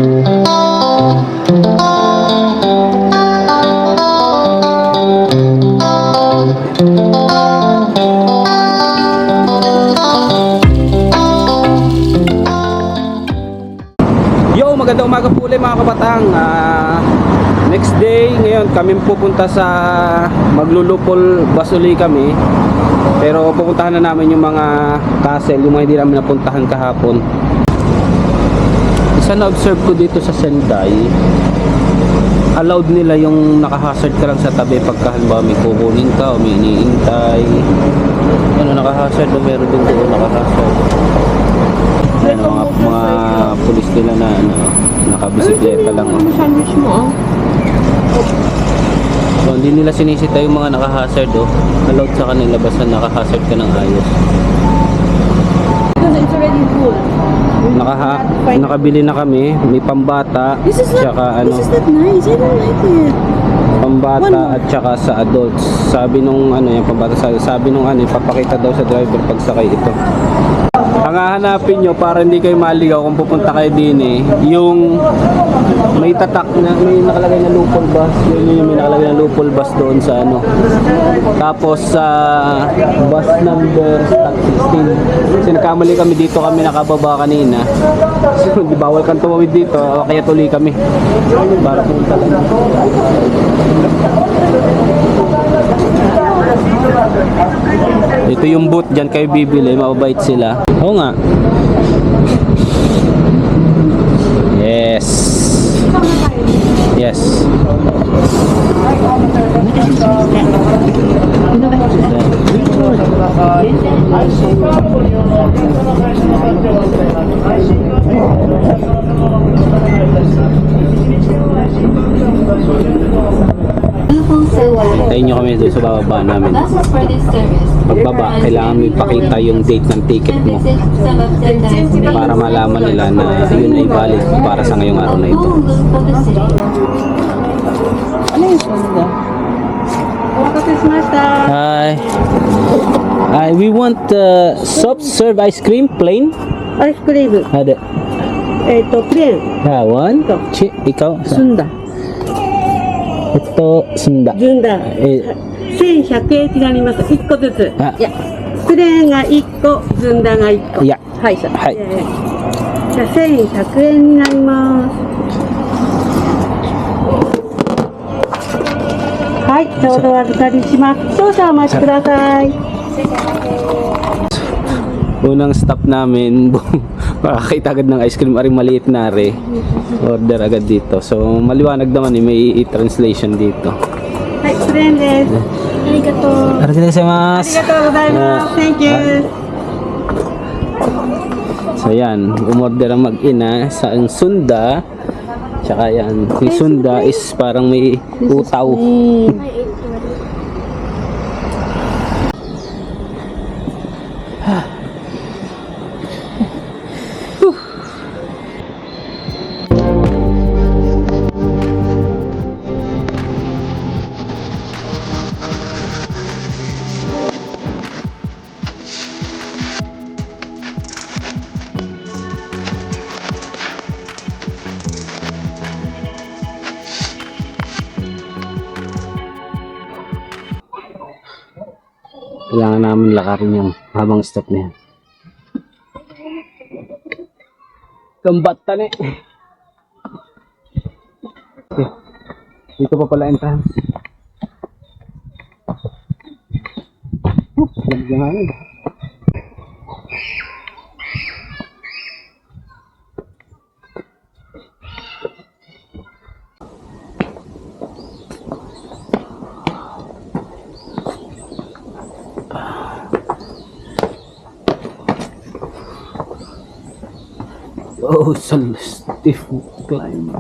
Yo, magandang umaga po ulit mga kabatang. Next day, ngayon kami pupunta sa Maglulupol bus uli kami. Pero pupuntahan na namin yung mga castle, yung mga hindi namin napuntahan kahapon. Isa na-observe ko dito sa Sendai, allowed nila yung nakahazard ka lang sa tabi pagka halimbawa may kukunin ka o may iniintay. Ano, nakahazard o meron din doon nakahazard. Ayan, mga pulis nila na ano, nakabisikleta lang. Sandwich mo, So, hindi nila sinisita yung mga naka-hazard, oh. Allowed sa kanila basta naka-hazard ka ng ayos. Because it's already full. Nakabili na kami, may pambata, This is tsaka not nice. I don't like it. pambata at tsaka sa adults. Sabi nung ano, yung pambata, sabi nung ano, ipapakita daw sa driver pag sakay ito. Ang hahanapin nyo para hindi kayo maligaw kung pupunta kayo din yung may tatak na, may nakalagay na lupol bus. Yun yung may nakalagay na lupol bus doon sa ano. Tapos sa bus number 16. Kasi nagkamali kami dito, kami nakababa kanina. So, di bawal kang tumawid dito, kaya tuloy kami. Para pumunta lang. Ito yung booth, dyan kayo bibili, mababait sila. Oo nga. Yes. Yes. Tayo nyo kami doon sa bababa namin. Pagbaba, kailangan mo ipakita yung date ng ticket mo para malaman nila na yun ay valid para sa ngayong araw na ito. Ano yung sunda? Hi. We want soft serve ice cream, plain. Ice cream. Ada. Plain. One. Ikaw. Sunda. Ito, sunda. Sunda. 1100円になります。1個ずつ。あいや、プレーンが1個、ずんだが1個。いや、はい、じゃあ、はいじゃあ1100円になります。はい、ちょうどお預かりします。少々お待ちください。Unang stop namin, makakita agad ng ice cream, aring maliit na are. Order agad dito. So, maliwanag naman may translation dito. はい、プレーンです。ありがとう。ありがとうございます。ありがとうございます。Thank you. So yan, umorder ang mag-ina sa sunda. Tsaka yan, yung sunda is parang may utaw. Kailangan namin lakarin yung habang stop na yan. Gambatan eh. Okay. Dito pa pala entrance. Lagyan. Oh, so stiff climb.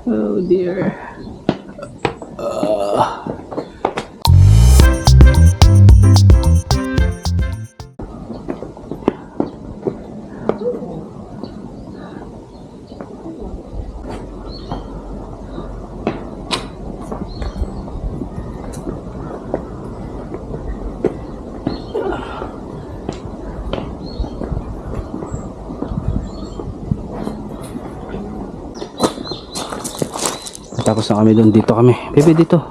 Oh dear. Tapos na kami doon. Dito kami. Baby, dito.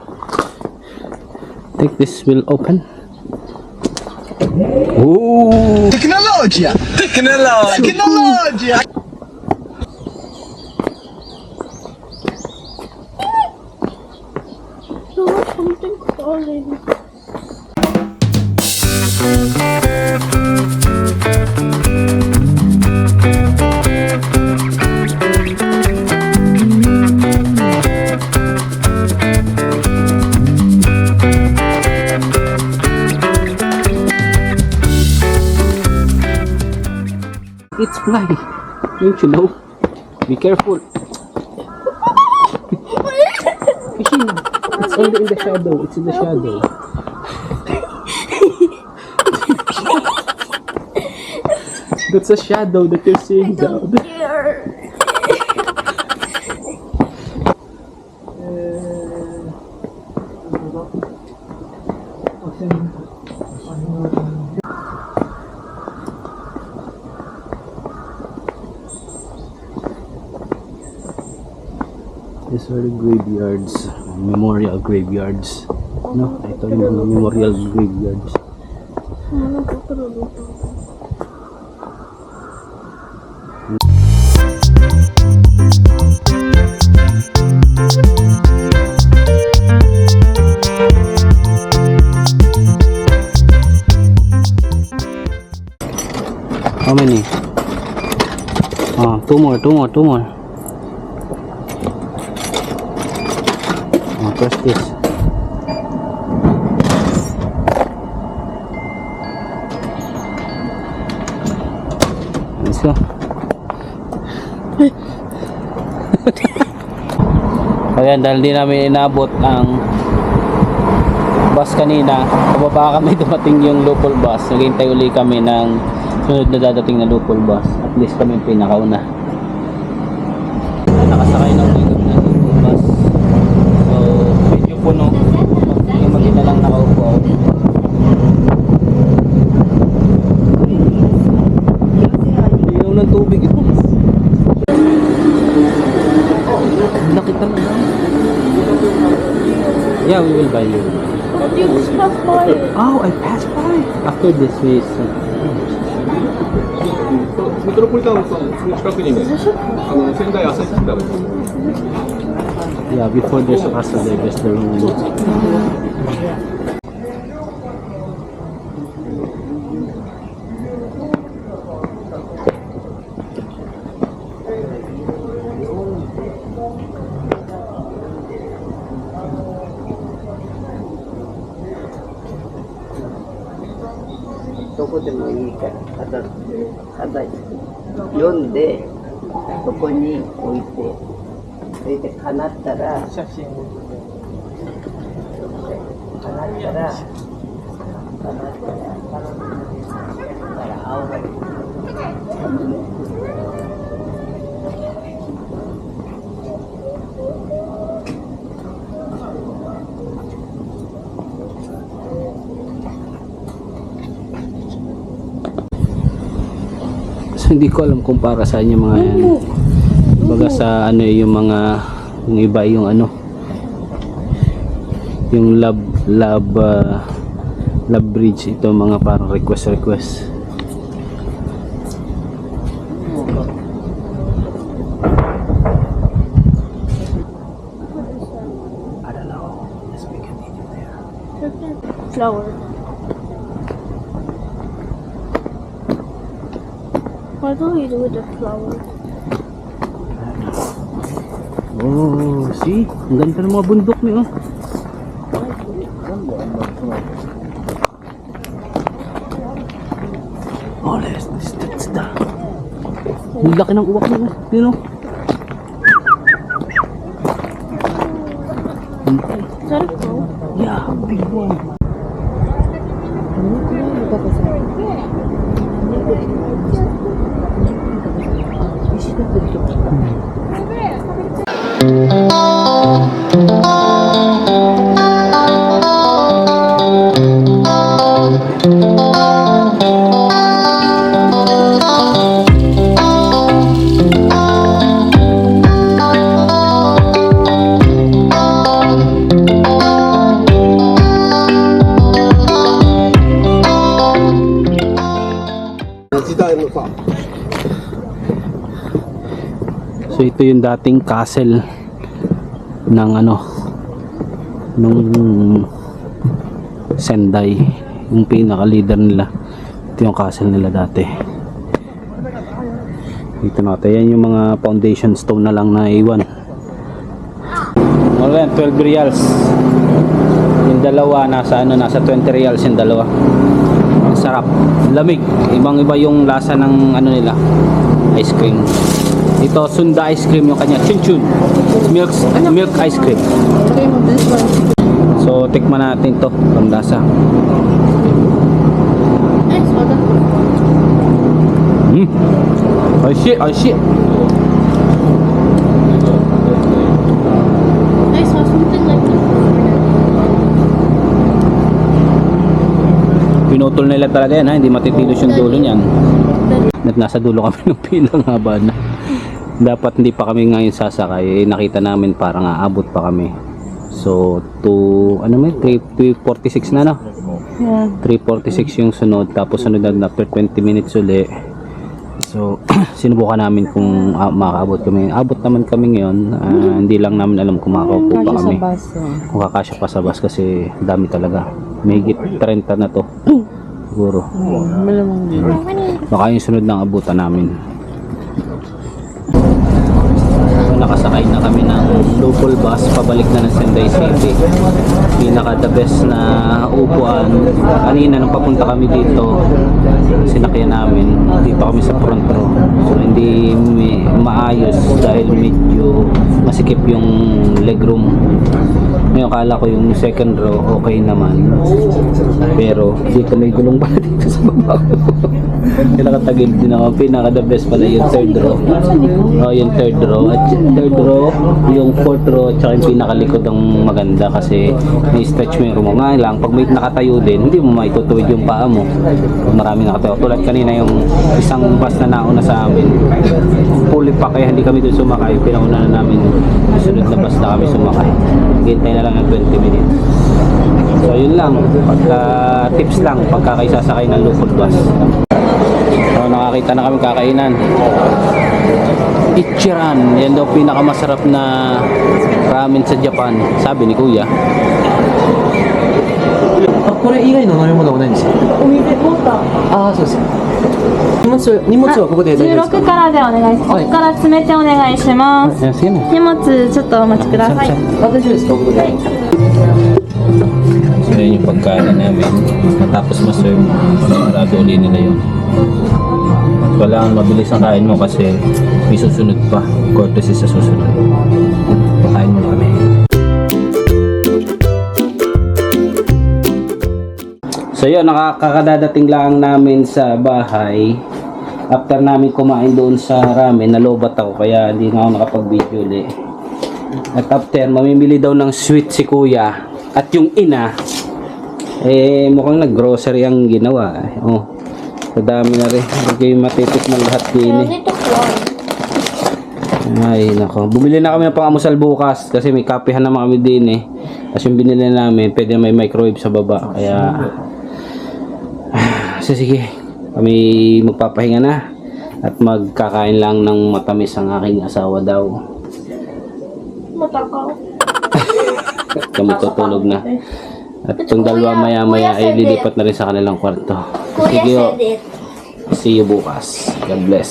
Think this will open. Ooh! Tecnologia! Tecnologia! Something already. It's fly. Don't you know? Be careful. Fishing. It's only in the shadow. It's in the shadow. That's a shadow that you're seeing down. These are the graveyards, memorial graveyards. No, ito yung mga memorial graveyards. How many? Oh, two more. Press this. Let's go. Ayan, dahil di namin inabot ang bus kanina, pababa kami, dumating yung local bus. Naghintay uli kami ng sunod na dadating na local bus. At least kami yung pinakauna. Nakasakay ng local bus. So, medyo puno. Yung mag-ina lang nakaupo. Ilaw ng tubig ito. Laki talaga. Yeah, we will buy you. But you just passed by it. Oh, I passed by. After this, we メトロポリタンの近くにも仙台朝日新聞 yeah, before there's a castle there, there's the room. So, hindi ko alam kung para saan yung mga yan. Baga sa ano yung mga yung iba yung ano yung love bridge, ito mga parang request I don't know. Let's make a video there. Flower. What do we do with the flower? Oh, see? Ang ganda ng mga bundok niyo. Oh, that's the... Ang laki ng uwak niyo. Yun, oh. Is that a crow? Yeah, big one. So ito yung dating castle ng ano, nung Sendai, yung pinaka leader nila. Ito yung castle nila dati. Dito natin, yan yung mga foundation stone na lang na iwan. Wala yan, 12 reals. Yung dalawa nasa ano, nasa 20 reals yung dalawa. Ang sarap, lamig. Ibang iba yung lasa ng ano nila, ice cream. Ito Sunda ice cream yung kanya, chun chun. Milk ice cream. So tikman natin to, ang lasa. Oishi, oishi. Pinutol nila talaga yan ha, hindi matitilos yung dulo niyan. At nasa dulo kami ng pilang haba na. Dapat hindi pa kami ngayon sasakay, nakita namin parang aabot pa kami. So to ano may 346 na no? Yeah. 346 yung sunod, tapos sunod na after 20 minutes uli. So sinubukan namin kung makakaabot kami. Abot naman kami ngayon, hindi lang namin alam kung makakaupo pa kami. Kung kakasya pa sa bus kasi dami talaga. May higit 30 na to. Siguro. Baka yung sunod ng abutan namin. So, nakasakay na kami ng local bus pabalik na ng Sendai City. Pinaka the best na upuan. Kanina nung papunta kami dito, sinakyan namin dito kami sa front row. So hindi maayos dahil medyo masikip yung legroom. Ngayon kala ko yung second row okay naman, pero dito may gulong pala dito sa baba ko. Kaya nakatagil din ako. Pinaka the best pala yung third row. Yung third row. At third row, yung fourth row, at saka yung pinakalikod ang maganda kasi may stretch mo yung room mo. Nga lang, pag may nakatayo din, hindi mo maitutuwid yung paa mo. Marami nakatayo. Tulad kanina yung isang bus na nauna sa amin. Fully pack kaya hindi kami doon sumakay. Pinauna na namin yung sunod na bus na kami sumakay. Hintay na lang ng 20 minutes. So yun lang, pagka tips lang pagka kayo sasakay ng local bus. So nakakita na kami kakainan. Ichiran, yan daw pinakamasarap na ramen sa Japan, sabi ni Kuya. これ以外の飲み物はないんですか？お水持った。ああ、そうです。荷物はここで大丈夫ですか？ 16からでお願いします。ここから詰めてお願いします。 Yan sino? 荷物ちょっとお待ちください。あ、大丈夫ですか？ここで。 So yun yung pagkain namin. Matapos ma-serve, marado ulit nila yun. Kailangan mabilis ang kain mo kasi may susunod pa. Courtesy sa susunod. Pakain mo na kami. So yun, nakakadadating lang namin sa bahay. After namin kumain doon sa ramen, nalobat ako kaya hindi na ako nakapag-video ulit. At after, mamimili daw ng sweet si Kuya. At yung ina, mukhang nag-grocery ang ginawa. Oh, madami na rin. Huwag kayong matitikman lahat din eh. Ay, nako. Bumili na kami ng pang-amusal bukas kasi may kapihan naman kami din eh. Kasi yung binili namin, pwede may microwave sa baba. Kaya, so sige, kami magpapahinga na. At magkakain lang ng matamis ang aking asawa daw. Matakaw. Kami tutulog na. At itong dalawa maya-maya ay lilipat na rin sa kanilang kwarto. Sige, see you bukas. God bless.